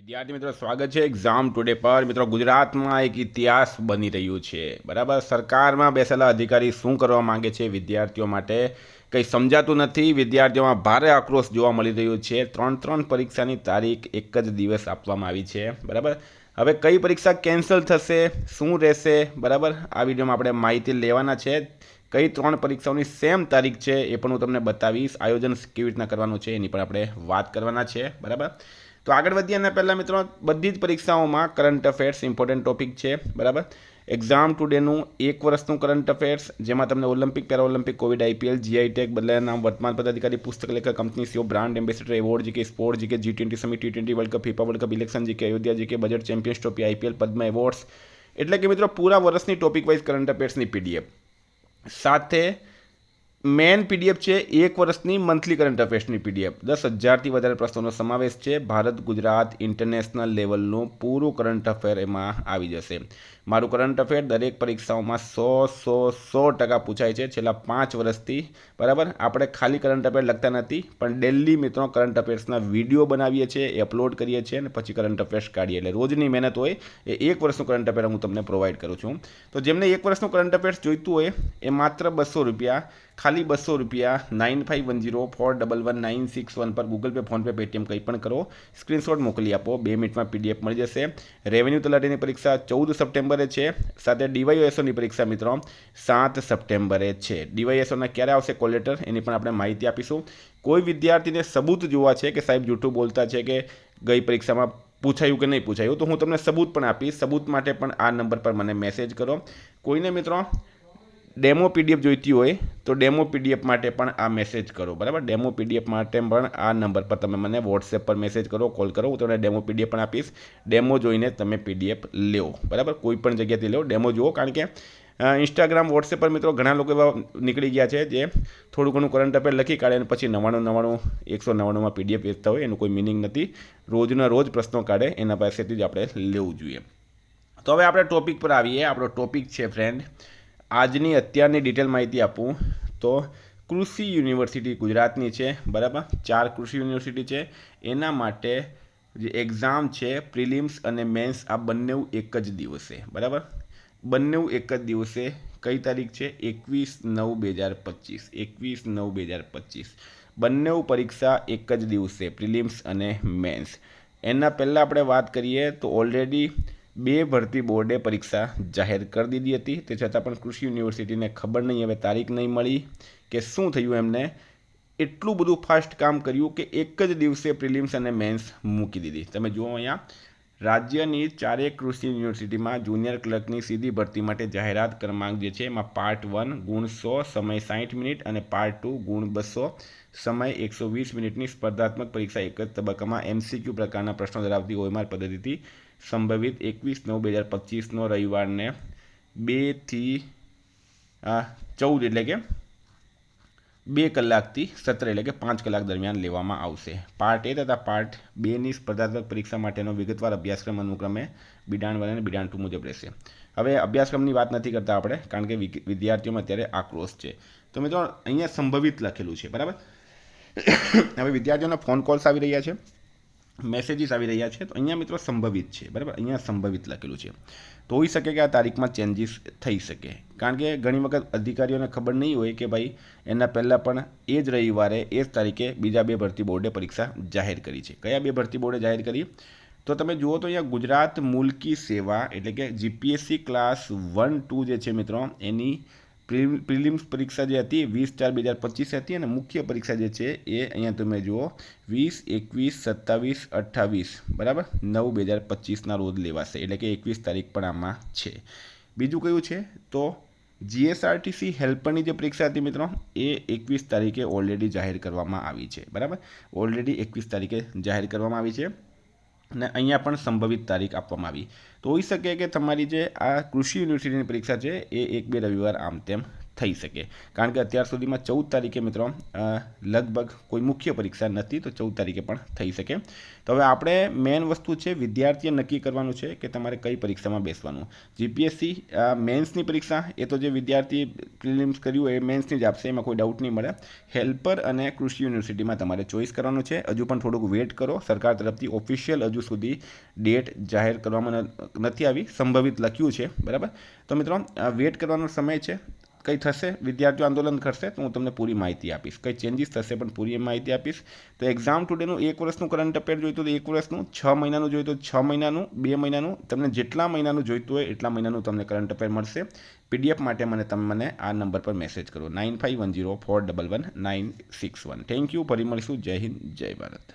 વિદ્યાર્થી મિત્રો સ્વાગત છે એક્ઝામ ટુડે પર। મિત્રો ગુજરાતમાં એક ઇતિહાસ બની રહ્યું છે, બરાબર। સરકારમાં બેસેલા અધિકારી શું કરવા માંગે છે વિદ્યાર્થીઓ માટે કંઈ સમજાતું નથી। વિદ્યાર્થીઓમાં ભારે આક્રોશ જોવા મળી રહ્યો છે। ત્રણ પરીક્ષાની તારીખ એક જ દિવસ આપવામાં આવી છે, બરાબર। હવે કઈ પરીક્ષા કેન્સલ થશે, શું રહેશે, બરાબર, આ વિડીયોમાં આપણે માહિતી લેવાના છે। કઈ ત્રણ પરીક્ષાઓની સેમ તારીખ છે એ પણ હું તમને બતાવીશ। આયોજન કેવી રીતના કરવાનું છે એની પણ આપણે વાત કરવાના છે, બરાબર। તો આગળ વધીએ એના પહેલાં મિત્રો બધી જ પરીક્ષાઓમાં કરંટ અફેર્સ ઇમ્પોર્ટન્ટ ટોપિક છે, બરાબર। એક્ઝામ ટુડેનું એક વર્ષનું કરંટ અફેર્સ, જેમાં તમને Olympic, Paralympic, Covid, IPL, GI tag, બદલાયા નામ, વર્તમાન પદાધિકારી, પુસ્તક લેખક, company CEO, brand ambassador, award GK, sport GK, G20 summit, T20 world cup, FIFA world cup, election GK, Ayodhya GK, budget, champions trophy, IPL, Padma awards, એટલે કે મિત્રો પૂરા વર્ષની ટોપિક વાઇઝ કરંટ અફેર્સની પીડીએફ સાથે મેન પીડીએફ છે એક વર્ષની મંથલી કરંટ અફેર્સની પીડીએફ। 10,000થી વધારે પ્રશ્નોનો સમાવેશ છે। ભારત ગુજરાત ઇન્ટરનેશનલ લેવલનું પૂરું કરંટ અફેર એમાં આવી જશે। મારું કરંટ અફેર દરેક પરીક્ષાઓમાં 100% પૂછાય છે છેલ્લા 5 વર્ષથી, બરાબર। આપણે ખાલી કરંટ અફેર લખતા નથી, પણ ડેલી મિત્રો કરંટ અફેર્સના વિડીયો બનાવીએ છીએ, એ અપલોડ કરીએ છીએ અને પછી કરંટ અફેર્સ કાઢીએ, એટલે રોજની મહેનત હોય એ એક વર્ષનું કરંટ અફેર હું તમને પ્રોવાઈડ કરું છું। તો જેમને એક વર્ષનું કરંટ અફેર્સ જોઈતું હોય એ માત્ર ₹200, ખાલી ₹200 9510411961 પર ગૂગલ પે, ફોનપે, પેટીએમ કંઈ પણ કરો, સ્ક્રીનશોટ મોકલી આપો, 2 મિનિટમાં પીડીએફ મળી જશે। રેવન્યુ તલાટીની પરીક્ષા 14 સપ્ટેમ્બરે છે, સાથે ડીવાયએસઓની પરીક્ષા મિત્રો 7 સપ્ટેમ્બરે છે। ડીવાયએસઓના ક્યારે આવશે કોલ લેટર એની પણ આપણે માહિતી આપીશું। કોઈ વિદ્યાર્થીને સબૂત જોવા છે કે સાહેબ જૂઠું બોલતા છે કે ગઈ પરીક્ષામાં પૂછાયું કે નહીં પૂછાયું, તો હું તમને સબૂત પણ આપીશ। સબૂત માટે પણ આ નંબર પર મને મેસેજ કરો। કોઈને મિત્રો ડેમો પીડીએફ જોઈતી હોય તો ડેમો પીડીએફ માટે પણ આ મેસેજ કરો, બરાબર। ડેમો પીડીએફ માટે પણ આ નંબર પર તમે મને વોટ્સએપ પર મેસેજ કરો, કોલ કરો, હું તમને ડેમો પીડીએફ પણ આપીશ। ડેમો જોઈને તમે પીડીએફ લો, બરાબર, કોઈ પણ જગ્યાથી લો, ડેમો જુઓ, કારણ કે ઇન્સ્ટાગ્રામ, વોટ્સએપ પર મિત્રો ઘણા લોકો એવા નીકળી ગયા છે જે થોડું ઘણું કરંટ અફેર લખી કાઢે અને પછી 199માં પીડીએફ વેચતા હોય, એનું કોઈ મિનિંગ નથી। રોજના રોજ પ્રશ્નો કાઢે, એના પાસેથી જ આપણે લેવું જોઈએ। તો હવે આપણે ટોપિક પર આવીએ। આપણો ટોપિક છે ફ્રેન્ડ, આજની અત્યારની ડિટેલ માહિતી આપું તો કૃષિ યુનિવર્સિટી ગુજરાતની છે, બરાબર। 4 કૃષિ યુનિવર્સિટી છે, એના માટે જે એક્ઝામ છે પ્રિલિમ્સ અને મેન્સ આ બંને એક જ દિવસે, બરાબર। બંને એક જ દિવસે કઈ તારીખ છે 21/9/2025, 21/9/2025 બંને પરીક્ષા એક જ દિવસે, પ્રિલિમ્સ અને મેન્સ। એના પહેલાં આપણે વાત કરીએ તો ઓલરેડી 2 ભરતી બોર્ડે પરીક્ષા જાહેર કરી દીધી હતી, તે છતાં પણ કૃષિ યુનિવર્સિટીને ખબર નહીં હવે તારીખ નહીં મળી કે શું થયું, એમને એટલું બધું ફાસ્ટ કામ કર્યું કે એક જ દિવસે પ્રિલિમ્સ અને મેન્સ મૂકી દીધી। તમે જુઓ અહીંયા રાજ્યની 4 કૃષિ યુનિવર્સિટીમાં જુનિયર ક્લર્કની સીધી ભરતી માટે જાહેરાત ક્રમાંક જે છે એમાં પાર્ટ 1 ગુણ 100 સમય 60 મિનિટ અને પાર્ટ 2 ગુણ 200 સમય 120 મિનિટની સ્પર્ધાત્મક પરીક્ષા એક જ તબક્કામાં MCQ પ્રકારના પ્રશ્નો ધરાવતી OMR પદ્ધતિથી સંભવિત 21/9/2025નો રવિવારને 2 થી 14 એટલે કે 2 કલાકથી 17 એટલે કે 5 કલાક દરમિયાન લેવામાં આવશે। પાર્ટ A તથા પાર્ટ 2ની સ્પર્ધાત્મક પરીક્ષા માટેનો વિગતવાર અભ્યાસક્રમ અનુક્રમે બિડાણ 1 અને બિડાણ 2 મુજબ રહેશે। હવે અભ્યાસક્રમની વાત નથી કરતા આપણે, કારણ કે વિદ્યાર્થીઓમાં અત્યારે આક્રોશ છે। તો મિત્રો અહીંયા સંભવિત લખેલું છે, બરાબર। હવે વિદ્યાર્થીઓના ફોન કોલ્સ આવી રહ્યા છે, મેસેજીસ આવી રહ્યા છે, તો અહીંયા મિત્રો સંભવિત છે, બરાબર। અહીંયા સંભવિત લખેલું છે, તો હોઈ શકે કે આ તારીખમાં ચેન્જીસ થઈ શકે, કારણ કે ઘણી વખત અધિકારીઓને ખબર નહીં હોય કે ભાઈ એના પહેલાં પણ એ જ રવિવારે એ જ તારીખે બીજા 2 ભરતી બોર્ડે પરીક્ષા જાહેર કરી છે। કયા 2 ભરતી બોર્ડે જાહેર કરી તો તમે જુઓ તો અહીંયા ગુજરાત મુલ્કી સેવા એટલે કે GPSC ક્લાસ 1-2 જે છે મિત્રો એની પ્રિલિમ્સ પરીક્ષા જે હતી 20/4/2025 હતી, અને મુખ્ય પરીક્ષા જે છે એ અહીંયા તમે જુઓ 20, 21, 27, 28, બરાબર 9/2025ના રોજ લેવાશે, એટલે કે 21 તારીખ પણ આમાં છે। બીજું કયું છે તો GSRTC હેલ્પરની જે પરીક્ષા હતી મિત્રો એ 21 તારીખે ઓલરેડી જાહેર કરવામાં આવી છે, બરાબર। ઓલરેડી 21 તારીખે જાહેર કરવામાં આવી છે અને અહીંયા પણ સંભવિત તારીખ આપવામાં આવી। તો હોઈ શકે કે તમારી જે આ કૃષિ યુનિવર્સિટીની પરીક્ષા છે એ 1-2 રવિવાર આમ તેમ થઈ શકે, કારણ કે અત્યાર સુધીમાં 14 તારીખે મિત્રો લગભગ કોઈ મુખ્ય પરીક્ષા નથી, તો 14 તારીખે પણ થઈ શકે. તો હવે આપણે મેઇન વસ્તુ છે વિદ્યાર્થીએ નક્કી કરવાનું છે કે તમારે કઈ પરીક્ષામાં બેસવાનું. જીપીએસસી મેન્સની પરીક્ષા એ તો જે વિદ્યાર્થી પ્રિલિમ્સ કર્યું એ મેન્સની જ આપશે, એમાં કોઈ ડાઉટ નહીં મળે. હેલ્પર અને કૃષિ યુનિવર્સિટીમાં તમારે ચોઈસ કરવાનું છે. હજુ પણ થોડુંક વેટ કરો, સરકાર તરફથી ઓફિશિયલ હજુ સુધી ડેટ જાહેર કરવામાં નથી આવી, સંભવિત લખ્યું છે, બરાબર. તો મિત્રો વેટ કરવાનો સમય છે. કંઈ થશે, વિદ્યાર્થીઓ આંદોલન કરશે તો હું તમને પૂરી માહિતી આપીશ. કંઈ ચેન્જીસ થશે પણ પૂરી માહિતી આપીશ. તો એક્ઝામ ટુડેનું 1 વર્ષનું કરંટ અફેર જોઈતું તો 1 વર્ષનું, 6 મહિનાનું જોઈતું તો 6 મહિનાનું, 2 મહિનાનું, તમને જેટલા મહિનાનું જોઈતું હોય એટલા મહિનાનું તમને કરંટ અફેર મળશે. પીડીએફ માટે તમે આ નંબર પર મેસેજ કરો 9510411961. Thank you. ફરી મળીશું. જય હિન્દ, જય ભારત.